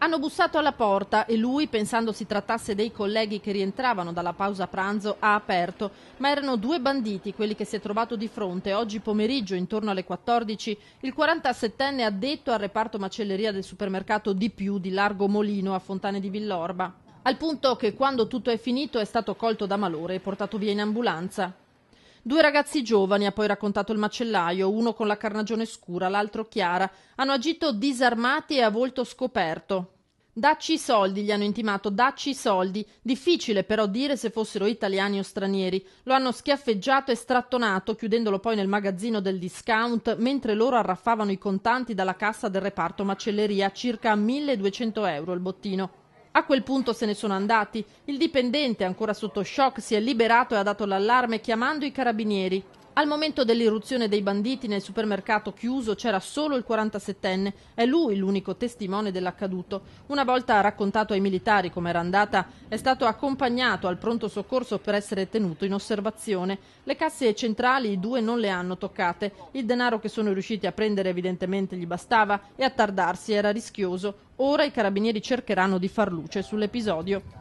Hanno bussato alla porta e lui, pensando si trattasse dei colleghi che rientravano dalla pausa pranzo, ha aperto. Ma erano due banditi quelli che si è trovato di fronte. Oggi pomeriggio, intorno alle 14, il 47enne addetto al reparto macelleria del supermercato Di Più di Largo Molino a Fontane di Villorba. Al punto che quando tutto è finito è stato colto da malore e portato via in ambulanza. Due ragazzi giovani, ha poi raccontato il macellaio, uno con la carnagione scura, l'altro chiara. Hanno agito disarmati e a volto scoperto. Dacci i soldi, gli hanno intimato, dacci i soldi. Difficile però dire se fossero italiani o stranieri. Lo hanno schiaffeggiato e strattonato, chiudendolo poi nel magazzino del discount, mentre loro arraffavano i contanti dalla cassa del reparto macelleria, circa 1.200 euro il bottino. A quel punto se ne sono andati. Il dipendente, ancora sotto shock, si è liberato e ha dato l'allarme chiamando i carabinieri. Al momento dell'irruzione dei banditi nel supermercato chiuso c'era solo il 47enne. È lui l'unico testimone dell'accaduto. Una volta raccontato ai militari com'era andata, è stato accompagnato al pronto soccorso per essere tenuto in osservazione. Le casse centrali i due non le hanno toccate. Il denaro che sono riusciti a prendere evidentemente gli bastava e attardarsi era rischioso. Ora i carabinieri cercheranno di far luce sull'episodio.